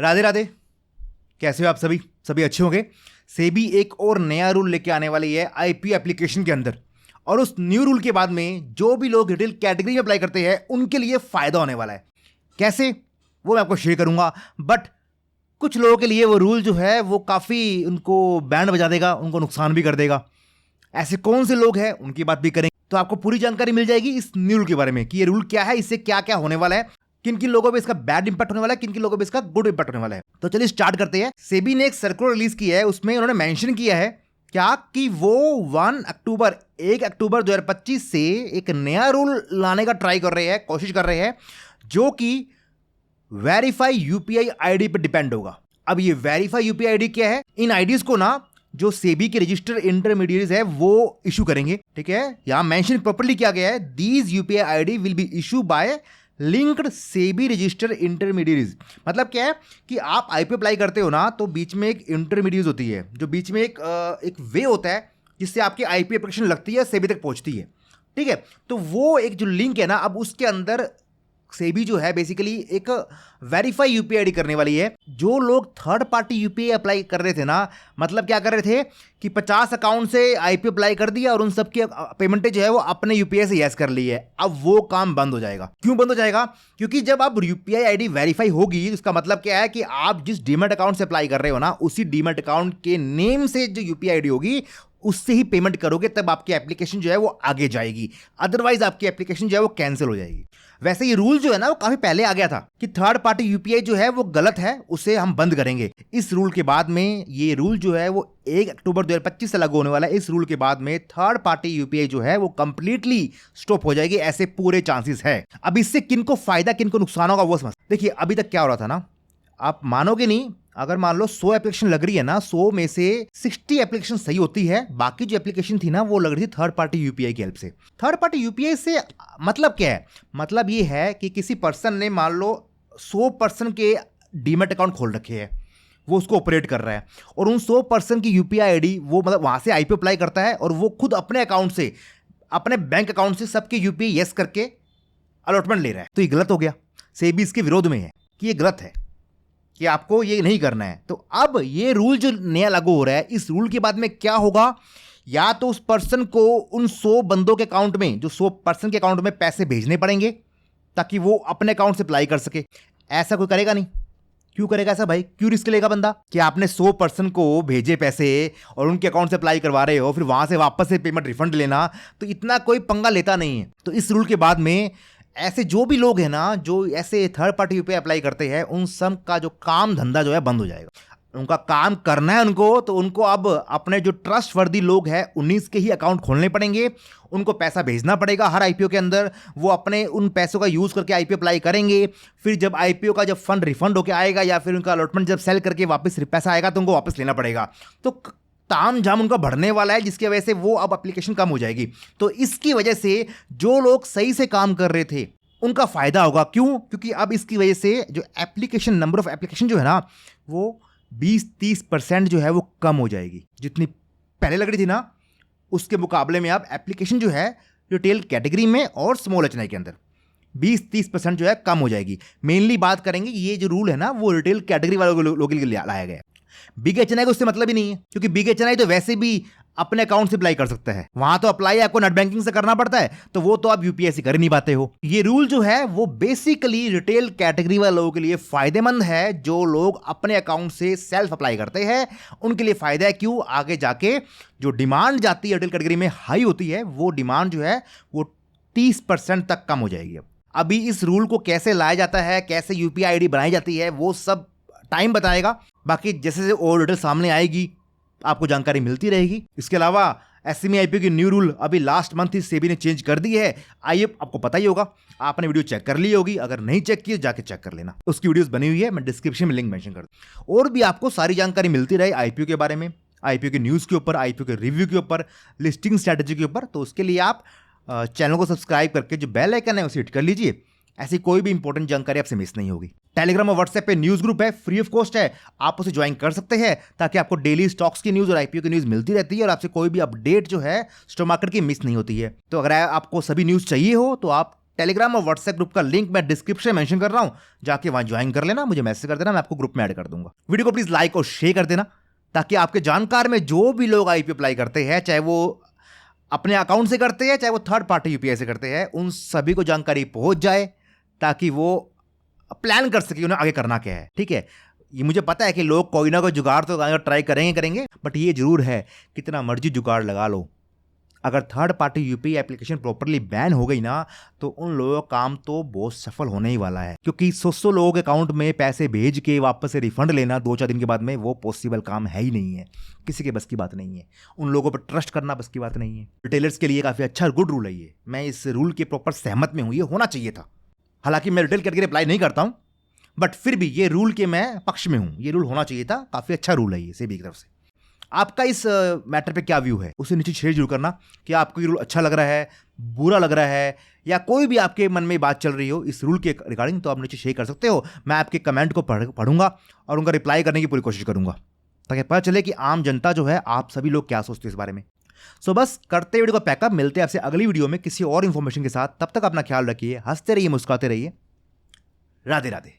राधे राधे। कैसे हो आप सभी? सभी अच्छे होंगे। सेबी एक और नया रूल लेके आने वाली है आईपीओ एप्लीकेशन के अंदर, और उस न्यू रूल के बाद में जो भी लोग रिटेल कैटेगरी में अप्लाई करते हैं उनके लिए फायदा होने वाला है। कैसे, वो मैं आपको शेयर करूंगा। बट कुछ लोगों के लिए वो रूल जो है वो काफ़ी उनको बैंड बजा देगा, उनको नुकसान भी कर देगा। ऐसे कौन से लोग हैं उनकी बात भी करेंगे, तो आपको पूरी जानकारी मिल जाएगी इस न्यू रूल के बारे में कि ये रूल क्या है, इससे क्या क्या होने वाला है, किन किन लोगों पे इसका बैड इंपैक्ट होने वाला है, किन किन लोगों पे इसका गुड इंपैक्ट होने वाला है। तो चलिए स्टार्ट करते हैं। सेबी ने एक सर्कुलर रिलीज किया है, उसमें उन्होंने मेंशन किया है क्या कि वो 1 अक्टूबर 2025 से एक नया रूल लाने का ट्राई कर रहे हैं, कोशिश कर रहे हैं, जो कि वेरीफाई यूपीआई आईडी पे डिपेंड होगा। अब ये वेरीफाई यूपीआई आईडी क्या है? इन आईडीज को ना जो सेबी के रजिस्टर्ड इंटरमीडिएट्स है वो इशू करेंगे। ठीक है, यहां मेंशन प्रॉपर्ली किया गया है, these UPI ID will be issue bye linked SEBI registered intermediates. मतलब क्या है कि आप आईपीओ अप्लाई करते हो ना, तो बीच में एक इंटरमीडिएट होती है, जो बीच में एक वे होता है जिससे आपकी आईपीओ एप्लीकेशन लगती है, सेबी तक पहुंचती है। ठीक है, तो वो एक जो लिंक है ना, अब उसके अंदर सेबी जो है बेसिकली एक वेरीफाई यूपीआई आईडी करने वाली है। जो लोग थर्ड पार्टी यूपीआई अप्लाई कर रहे थे ना, मतलब क्या कर रहे थे कि 50 अकाउंट से आईपीओ अप्लाई कर दिया और उन सबकी पेमेंट जो है वो अपने यूपीआई से यस कर ली है, अब वो काम बंद हो जाएगा। क्यों बंद हो जाएगा? क्योंकि जब अब यूपीआई आईडी वेरीफाई होगी, इसका मतलब क्या है कि आप जिस डीमैट अकाउंट से अप्लाई कर रहे हो ना, उसी डीमैट अकाउंट के नेम से जो यूपीआई आईडी होगी उससे ही पेमेंट करोगे, तब आपकी एप्लीकेशन जो है वो आगे जाएगी। अदरवाइज आपकी एप्लीकेशन जो है वो कैंसिल हो जाएगी। वैसे ये रूल जो है ना वो काफी पहले आ गया था कि थर्ड पार्टी यूपीआई जो है वो गलत है, उसे हम बंद करेंगे। इस रूल के बाद में ये रूल जो है वो 1 अक्टूबर 2025 से लागू होने वाला है। इस रूल के बाद में थर्ड पार्टी यूपीआई जो है वो कंप्लीटली स्टॉप हो जाएगी, ऐसे पूरे चांसेस है। अब इससे किनको फायदा किनको नुकसान होगा वो समझ। देखिए, अभी तक क्या हो रहा था ना, आप मानोगे नहीं, अगर मान लो 100 एप्लीकेशन लग रही है ना, 100 में से 60 एप्लीकेशन सही होती है, बाकी जो एप्लीकेशन थी ना वो लग रही थी थर्ड पार्टी यूपीआई की हेल्प से। थर्ड पार्टी यूपीआई से मतलब क्या है? मतलब ये है कि किसी पर्सन ने मान लो 100 पर्सन के डीमैट अकाउंट खोल रखे हैं, वो उसको ऑपरेट कर रहा है, और उन 100 पर्सन की यूपीआई आईडी वो मतलब वहां से आईपीओ अप्लाई करता है, और वो खुद अपने अकाउंट से, अपने बैंक अकाउंट से सबके यूपीआई यस करके अलॉटमेंट ले रहा है। तो ये गलत हो गया। सेबी इसके विरोध में है कि ये गलत है, कि आपको ये नहीं करना है। तो अब ये रूल जो नया लागू हो रहा है, इस रूल के बाद में क्या होगा, या तो उस पर्सन को उन 100 बंदों के अकाउंट में, जो 100 पर्सन के अकाउंट में पैसे भेजने पड़ेंगे ताकि वो अपने अकाउंट से अप्लाई कर सके। ऐसा कोई करेगा नहीं। क्यों करेगा ऐसा भाई? क्यों रिस्क लेगा बंदा कि आपने 100 पर्सन को भेजे पैसे और उनके अकाउंट से अप्लाई करवा रहे हो, फिर वहां से वापस से पेमेंट रिफंड लेना, तो इतना कोई पंगा लेता नहीं है। तो इस रूल के बाद में ऐसे जो भी लोग हैं ना, जो ऐसे थर्ड पार्टी यूपीआई अप्लाई करते हैं, उन सब का जो काम धंधा जो है बंद हो जाएगा। उनका काम करना है उनको, तो उनको अब अपने जो ट्रस्ट वर्दी लोग हैं 19 के ही अकाउंट खोलने पड़ेंगे, उनको पैसा भेजना पड़ेगा हर आईपीओ के अंदर, वो अपने उन पैसों का यूज़ करके आईपीओ अप्लाई करेंगे। फिर जब आईपीओ का जब फंड रिफंड होकर आएगा, या फिर उनका अलॉटमेंट जब सेल करके वापस पैसा आएगा, तो उनको वापस लेना पड़ेगा। तो ताम झाम उनका बढ़ने वाला है, जिसकी वजह से वो अब एप्लीकेशन कम हो जाएगी। तो इसकी वजह से जो लोग सही से काम कर रहे थे उनका फायदा होगा। क्यों? क्योंकि अब इसकी वजह से जो एप्लीकेशन, नंबर ऑफ एप्लीकेशन जो है ना, वो 20-30% जो है वो कम हो जाएगी। जितनी पहले लग रही थी ना, उसके मुकाबले में अब एप्लीकेशन जो है रिटेल कैटेगरी में और स्मॉल एचएनआई के अंदर 20-30% जो है कम हो जाएगी। मेनली बात करेंगे, ये जो रूल है ना वो रिटेल कैटेगरी वालों लोगों के लिए लाया गया है। बिग एचएनआई को उससे मतलब ही नहीं है, क्योंकि बिग एचएनआई तो वैसे भी अपने अकाउंट से अप्लाई कर सकता है। वहां तो अप्लाई आपको नेट बैंकिंग से करना पड़ता है, तो वो तो आप यूपीआई से कर ही नहीं पाते हो। ये रूल जो है वो बेसिकली रिटेल कैटेगरी वाले लोगों के लिए फायदेमंद है। जो लोग अपने अकाउंट से सेल्फ अप्लाई करते हैं उनके लिए फायदा है। क्यों? आगे जाके जो डिमांड जाती है रिटेल कैटेगरी में हाई होती है, वो डिमांड जो है वो 30% तक कम हो जाएगी। अभी इस रूल को कैसे लाया जाता है, कैसे यूपीआई आईडी बनाई जाती है, वो सब टाइम बताएगा। बाकी जैसे जैसे और डिटेल सामने आएगी आपको जानकारी मिलती रहेगी। इसके अलावा एसएमई आईपीओ की न्यू रूल अभी लास्ट मंथ ही सेबी ने चेंज कर दी है। आइए, आपको पता ही होगा, आपने वीडियो चेक कर ली होगी, अगर नहीं चेक की जाके चेक कर लेना, उसकी वीडियोस बनी हुई है, मैं डिस्क्रिप्शन में लिंक मेंशन कर दूं। और भी आपको सारी जानकारी मिलती रहे आईपीओ के बारे में, आईपीओ की न्यूज़ के ऊपर, आईपीओ के रिव्यू के ऊपर, लिस्टिंग स्ट्रैटेजी के ऊपर। तो उसके लिए आप चैनल को सब्सक्राइब करके जो बेल आइकन है उसे हिट कर लीजिए, ऐसी कोई भी इंपॉर्टेंट जानकारी आपसे मिस नहीं होगी। टेलीग्राम और व्हाट्सएप पे न्यूज़ ग्रुप है, फ्री ऑफ कॉस्ट है, आप उसे ज्वाइन कर सकते हैं, ताकि आपको डेली स्टॉक्स की न्यूज़ और आईपीओ की न्यूज़ मिलती रहती है, और आपसे कोई भी अपडेट जो है स्टॉक मार्केट की मिस नहीं होती है। तो अगर आपको सभी न्यूज़ चाहिए हो तो आप टेलीग्राम और व्हाट्सएप ग्रुप का लिंक मैं डिस्क्रिप्शन में मेंशन कर रहा हूं, जाके वहां ज्वाइन कर लेना, मुझे मैसेज कर देना, मैं आपको ग्रुप में ऐड कर दूंगा। वीडियो को प्लीज लाइक और शेयर कर देना, ताकि आपके जानकार में जो भी लोग आईपीओ अप्लाई करते हैं, चाहे वो अपने अकाउंट से करते हैं, चाहे वो थर्ड पार्टी यूपीआई से करते हैं, उन सभी को जानकारी पहुंच जाए, ताकि वो प्लान कर सके उन्हें आगे करना क्या है। ठीक है, ये मुझे पता है कि लोग कोई ना कोई जुगाड़ तो ट्राई करेंगे, बट ये जरूर है कितना मर्जी जुगाड़ लगा लो, अगर third party UPI application properly ban हो गई ना, तो उन लोगों का काम तो बहुत सफल होने ही वाला है। क्योंकि 100 लोगों के अकाउंट में पैसे भेज के वापस से रिफंड लेना 2-4 दिन के बाद में, वो पॉसिबल काम है ही नहीं है, किसी के बस की बात नहीं है। उन लोगों पर ट्रस्ट करना बस की बात नहीं है। रिटेलर्स के लिए काफ़ी अच्छा गुड रूल है ये, मैं इस रूल के प्रॉपर सहमत में हूँ, ये होना चाहिए था। हालांकि मैं रिटेल कैटेगरी अप्लाई नहीं करता हूँ, बट फिर भी ये रूल के मैं पक्ष में हूँ, ये रूल होना चाहिए था, काफ़ी अच्छा रूल है ये सेबी की तरफ से। आपका इस मैटर पे क्या व्यू है, उसे नीचे शेयर जरूर करना कि आपको ये रूल अच्छा लग रहा है, बुरा लग रहा है, या कोई भी आपके मन में बात चल रही हो इस रूल के रिगार्डिंग, तो आप नीचे शेयर कर सकते हो। मैं आपके कमेंट को पढ़ूंगा और उनका रिप्लाई करने की पूरी कोशिश करूंगा, ताकि पता चले कि आम जनता जो है, आप सभी लोग क्या सोचते हैं इस बारे में। सो बस करते वीडियो को पैकअप, मिलते हैं आपसे अगली वीडियो में किसी और इन्फॉर्मेशन के साथ। तब तक अपना ख्याल रखिए, हंसते रहिए, मुस्कुराते रहिए। राधे राधे।